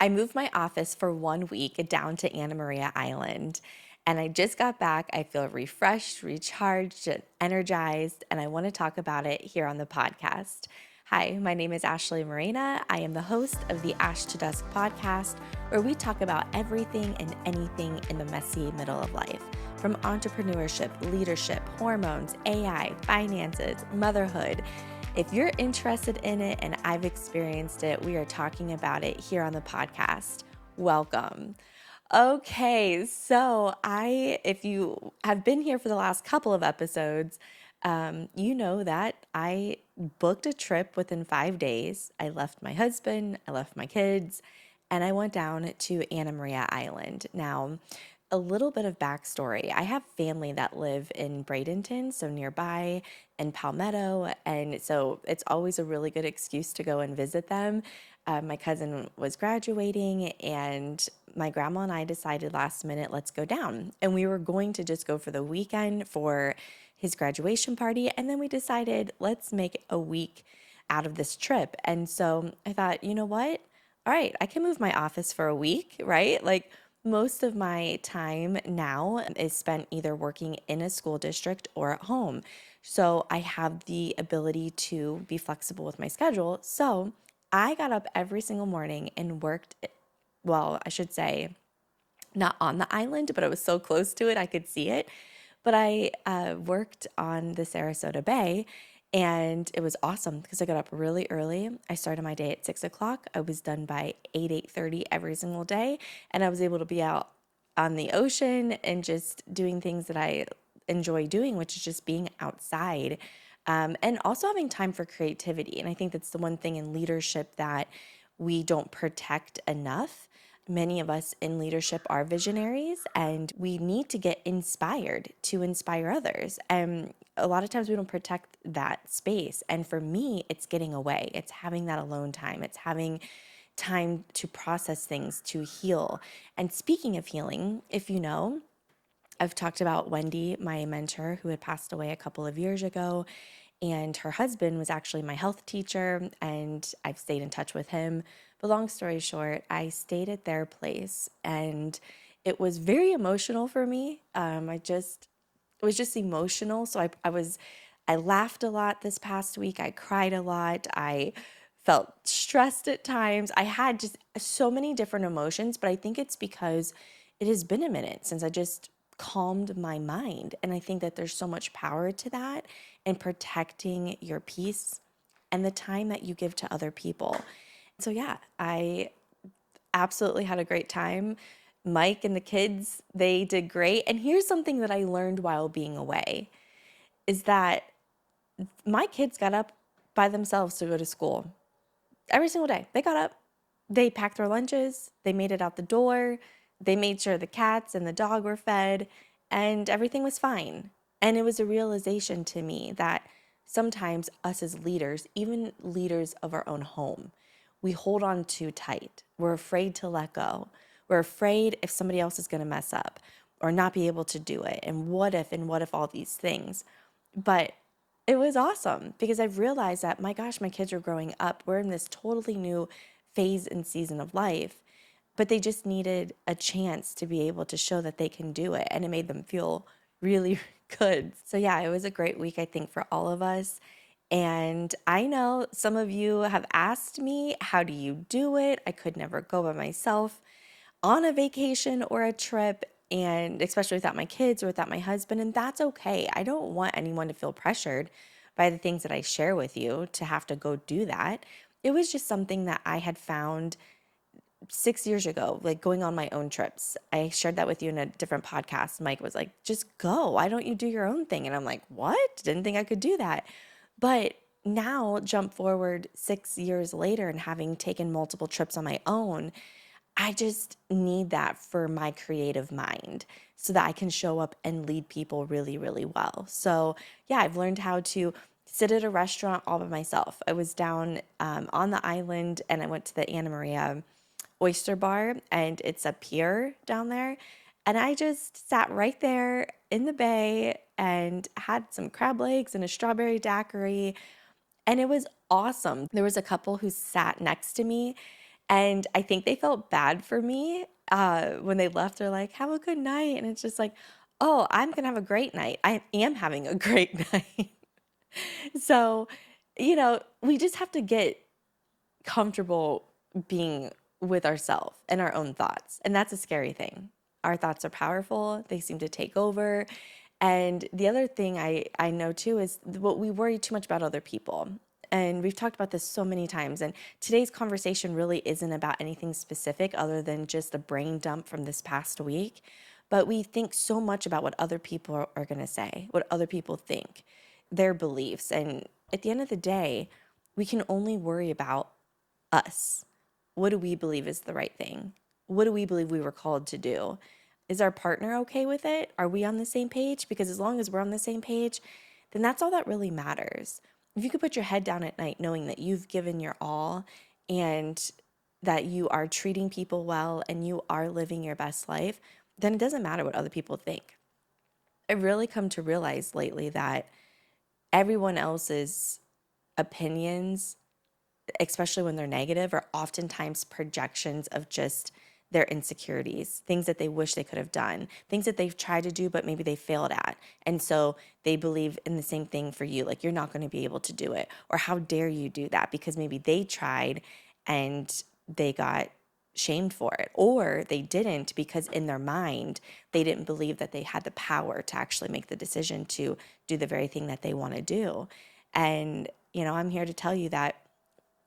I moved my office for 1 week down to Anna Maria Island, and I just got back. I feel refreshed, recharged, and energized, and I want to talk about it here on the podcast. Hi, my name is Ashley Morena. I am the host of the Ash to Dusk podcast, where we talk about everything and anything in the messy middle of life, from entrepreneurship, leadership, hormones, AI, finances, motherhood. If you're interested in it and I've experienced it, we are talking about it here on the podcast. Welcome. Okay, so if you have been here for the last couple of episodes, you know that I booked a trip within 5 days. I left my husband, I left my kids, and I went down to Anna Maria Island. Now, a little bit of backstory. I have family that live in Bradenton, so nearby, in Palmetto, and so it's always a really good excuse to go and visit them. My cousin was graduating, and my grandma and I decided last minute, let's go down. And we were going to just go for the weekend for his graduation party, and then we decided, let's make a week out of this trip. And so I thought, you know what? All right, I can move my office for a week, right? Like, most of my time now is spent either working in a school district or at home. So I have the ability to be flexible with my schedule. So I got up every single morning and worked, well, I should say, not on the island, but I was so close to it, I could see it. But I worked on the Sarasota Bay, and it was awesome because I got up really early. I started my day at 6 o'clock. I was done by 8:30 every single day, and I was able to be out on the ocean and just doing things that I enjoy doing, which is just being outside. And also having time for creativity. And I think that's the one thing in leadership that we don't protect enough. Many of us in leadership are visionaries, and we need to get inspired to inspire others. And a lot of times we don't protect that space. And for me, it's getting away. It's having that alone time. It's having time to process things, to heal. And speaking of healing, if you know, I've talked about Wendy, my mentor, who had passed away a couple of years ago, and her husband was actually my health teacher, and I've stayed in touch with him. But long story short, I stayed at their place, and it was very emotional for me. It was just emotional. So I laughed a lot this past week. I cried a lot. I felt stressed at times. I had just so many different emotions, but I think it's because it has been a minute since I just calmed my mind. And I think that there's so much power to that and protecting your peace and the time that you give to other people. So yeah, I absolutely had a great time. Mike and the kids, they did great. And here's something that I learned while being away is that my kids got up by themselves to go to school every single day. They got up, they packed their lunches, they made it out the door, they made sure the cats and the dog were fed, and everything was fine. And it was a realization to me that sometimes us as leaders, even leaders of our own home, we hold on too tight. We're afraid to let go. We're afraid if somebody else is going to mess up or not be able to do it. And what if all these things. But it was awesome because I've realized that, my gosh, my kids are growing up. We're in this totally new phase and season of life, but they just needed a chance to be able to show that they can do it. And it made them feel really good. So yeah, it was a great week, I think, for all of us. And I know some of you have asked me, how do you do it? I could never go by myself on a vacation or a trip, and especially without my kids or without my husband. And that's okay. I don't want anyone to feel pressured by the things that I share with you to have to go do that. It was just something that I had found 6 years ago, like going on my own trips. I shared that with you in a different podcast. Mike was like, just go. Why don't you do your own thing? And I'm like, what? Didn't think I could do that. But now, jump forward 6 years later and having taken multiple trips on my own, I just need that for my creative mind so that I can show up and lead people really, really well. So yeah, I've learned how to sit at a restaurant all by myself. I was down on the island, and I went to the Anna Maria Oyster Bar, and it's a pier down there. And I just sat right there in the bay and had some crab legs and a strawberry daiquiri. And it was awesome. There was a couple who sat next to me, And I think they felt bad for me when they left. They're like, have a good night. And it's just like, oh, I'm going to have a great night. I am having a great night. So, we just have to get comfortable being with ourselves and our own thoughts. And that's a scary thing. Our thoughts are powerful, they seem to take over. And the other thing I know too is what we worry too much about other people. And we've talked about this so many times. And today's conversation really isn't about anything specific other than just a brain dump from this past week. But we think so much about what other people are going to say, what other people think, their beliefs. And at the end of the day, we can only worry about us. What do we believe is the right thing? What do we believe we were called to do? Is our partner okay with it? Are we on the same page? Because as long as we're on the same page, then that's all that really matters. If you could put your head down at night knowing that you've given your all and that you are treating people well and you are living your best life, then it doesn't matter what other people think. I've really come to realize lately that everyone else's opinions, especially when they're negative, are oftentimes projections of just their insecurities, things that they wish they could have done, things that they've tried to do, but maybe they failed at. And so they believe in the same thing for you, like you're not going to be able to do it. Or how dare you do that? Because maybe they tried and they got shamed for it, or they didn't because in their mind, they didn't believe that they had the power to actually make the decision to do the very thing that they want to do. And, I'm here to tell you that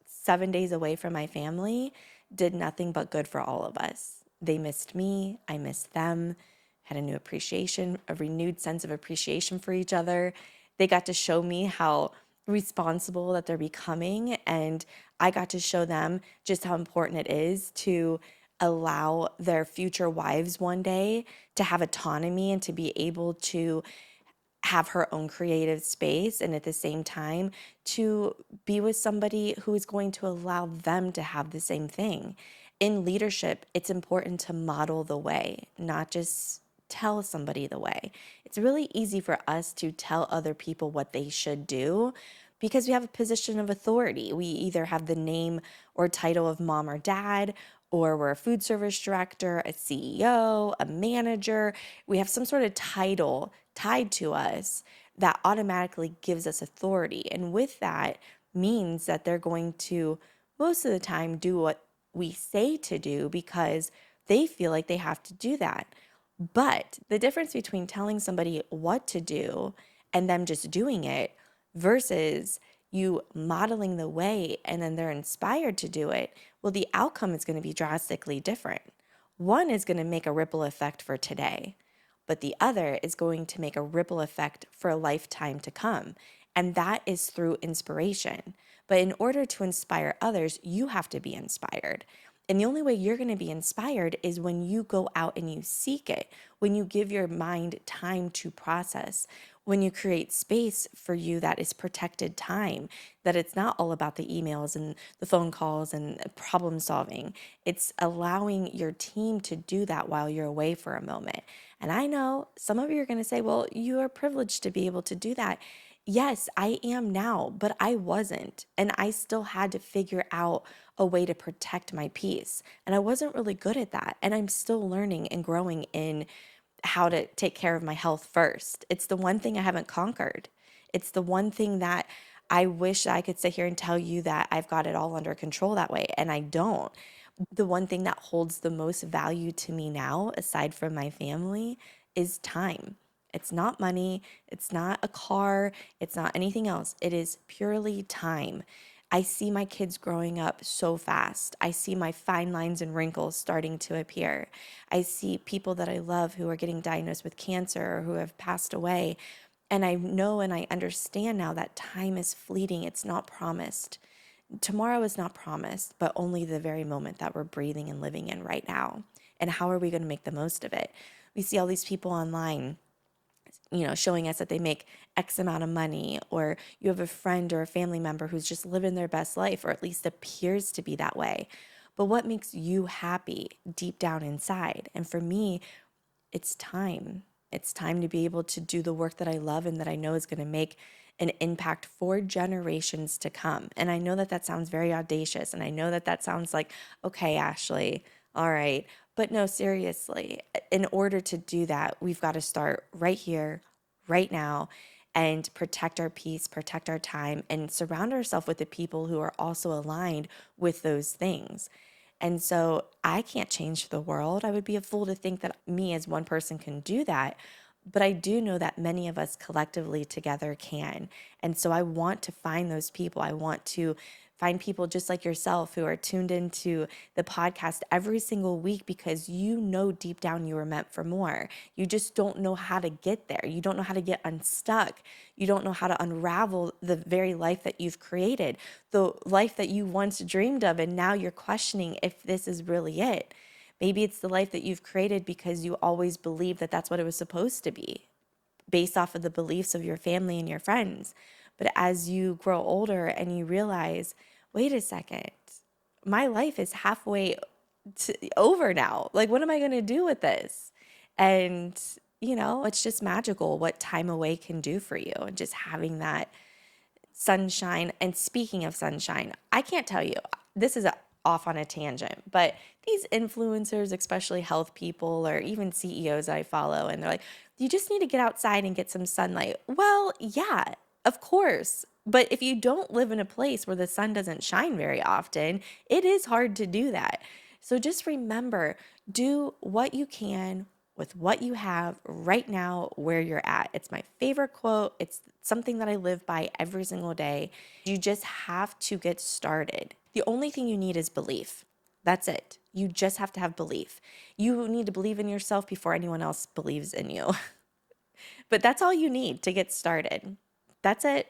7 days away from my family did nothing but good for all of us. They missed me, I missed them, had a new appreciation, a renewed sense of appreciation for each other. They got to show me how responsible that they're becoming, and I got to show them just how important it is to allow their future wives one day to have autonomy and to be able to have her own creative space, and at the same time to be with somebody who is going to allow them to have the same thing. In leadership, it's important to model the way, not just tell somebody the way. It's really easy for us to tell other people what they should do because we have a position of authority. We either have the name or title of mom or dad, or we're a food service director, a CEO, a manager. We have some sort of title tied to us that automatically gives us authority. And with that means that they're going to, most of the time, do what we say to do because they feel like they have to do that. But the difference between telling somebody what to do and them just doing it versus you modeling the way and then they're inspired to do it, well, the outcome is going to be drastically different. One is going to make a ripple effect for today, but the other is going to make a ripple effect for a lifetime to come. And that is through inspiration. But in order to inspire others, you have to be inspired. And the only way you're going to be inspired is when you go out and you seek it, when you give your mind time to process, when you create space for you that is protected time, that it's not all about the emails and the phone calls and problem solving. It's allowing your team to do that while you're away for a moment. And I know some of you are going to say, well, you are privileged to be able to do that. Yes, I am now, but I wasn't. And I still had to figure out a way to protect my peace. And I wasn't really good at that. And I'm still learning and growing in how to take care of my health first. It's the one thing I haven't conquered. It's the one thing that I wish I could sit here and tell you that I've got it all under control that way. And I don't. The one thing that holds the most value to me now, aside from my family, is time. It's not money, it's not a car, it's not anything else. It is purely time. I see my kids growing up so fast. I see my fine lines and wrinkles starting to appear. I see people that I love who are getting diagnosed with cancer or who have passed away. And I know and I understand now that time is fleeting. It's not promised. Tomorrow is not promised, but only the very moment that we're breathing and living in right now. And how are we going to make the most of it? We see all these people online, showing us that they make X amount of money, or you have a friend or a family member who's just living their best life, or at least appears to be that way. But what makes you happy deep down inside? And for me, it's time. It's time to be able to do the work that I love and that I know is going to make an impact for generations to come. And I know that that sounds very audacious. And I know that that sounds like, okay, Ashley, all right. But no, seriously, in order to do that, we've got to start right here, right now, and protect our peace, protect our time, and surround ourselves with the people who are also aligned with those things. And so I can't change the world. I would be a fool to think that me as one person can do that. But I do know that many of us collectively together can. And so I want to find those people. I want to find people just like yourself who are tuned into the podcast every single week because you know deep down you were meant for more. You just don't know how to get there. You don't know how to get unstuck. You don't know how to unravel the very life that you've created, the life that you once dreamed of, and now you're questioning if this is really it. Maybe it's the life that you've created because you always believed that that's what it was supposed to be, based off of the beliefs of your family and your friends. But as you grow older and you realize, wait a second, my life is halfway over now. Like, what am I going to do with this? And, it's just magical what time away can do for you. And just having that sunshine. And speaking of sunshine, I can't tell you, this is off on a tangent, but these influencers, especially health people or even CEOs I follow, and they're like, you just need to get outside and get some sunlight. Well, yeah, of course. But if you don't live in a place where the sun doesn't shine very often, it is hard to do that. So just remember, do what you can with what you have right now where you're at. It's my favorite quote. It's something that I live by every single day. You just have to get started. The only thing you need is belief. That's it. You just have to have belief. You need to believe in yourself before anyone else believes in you. But that's all you need to get started. That's it.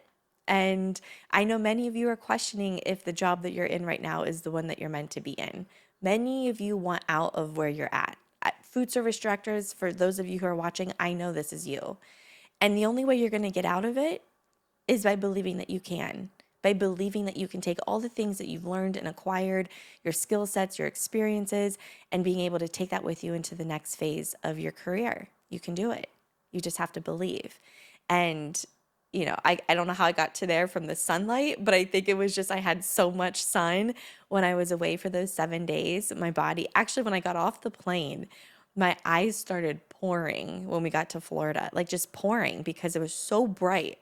And I know many of you are questioning if the job that you're in right now is the one that you're meant to be in. Many of you want out of where you're at. Food service directors, for those of you who are watching, I know this is you. And the only way you're going to get out of it is by believing that you can, by believing that you can take all the things that you've learned and acquired, your skill sets, your experiences, and being able to take that with you into the next phase of your career. You can do it. You just have to believe. And, I don't know how I got to there from the sunlight, but I think it was just I had so much sun when I was away for those 7 days. My body, actually, when I got off the plane, my eyes started pouring when we got to Florida, like just pouring because it was so bright.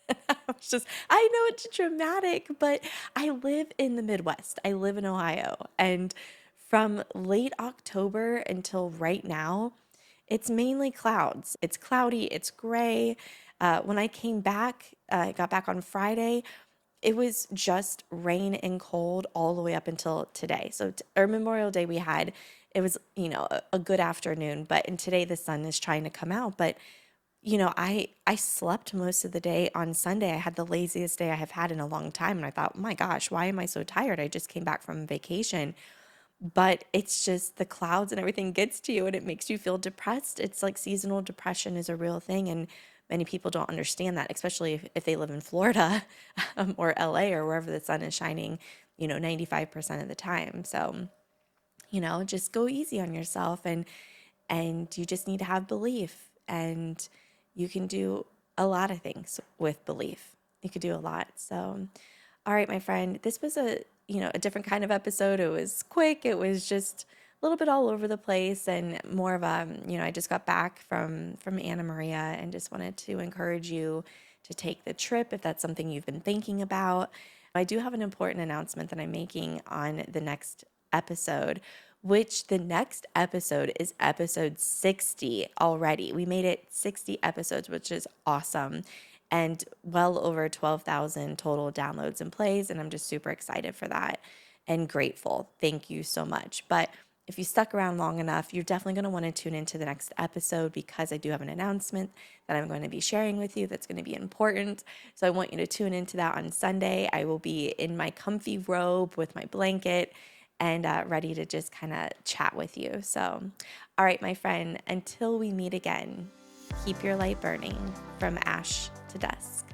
I know it's dramatic, but I live in the Midwest. I live in Ohio. And from late October until right now, it's mainly clouds. It's cloudy, it's gray. When I came back, I got back on Friday, it was just rain and cold all the way up until today. So, our Memorial Day we had, it was, a good afternoon, but and today the sun is trying to come out. But, I slept most of the day on Sunday. I had the laziest day I have had in a long time. And I thought, oh my gosh, why am I so tired? I just came back from vacation. But it's just the clouds and everything gets to you and it makes you feel depressed. It's like seasonal depression is a real thing. And many people don't understand that, especially if they live in Florida or LA or wherever the sun is shining, 95% of the time. So, just go easy on yourself and you just need to have belief and you can do a lot of things with belief. You could do a lot. So, all right, my friend, this was a different kind of episode. It was quick. It was just a little bit all over the place and more of a, I just got back from Anna Maria and just wanted to encourage you to take the trip if that's something you've been thinking about. I do have an important announcement that I'm making on the next episode, which the next episode is episode 60 already. We made it 60 episodes, which is awesome. And well over 12,000 total downloads and plays. And I'm just super excited for that and grateful. Thank you so much. But if you stuck around long enough, you're definitely going to want to tune into the next episode because I do have an announcement that I'm going to be sharing with you that's going to be important. So I want you to tune into that on Sunday. I will be in my comfy robe with my blanket and ready to just kind of chat with you. So, all right, my friend, until we meet again, keep your light burning from ash to dusk.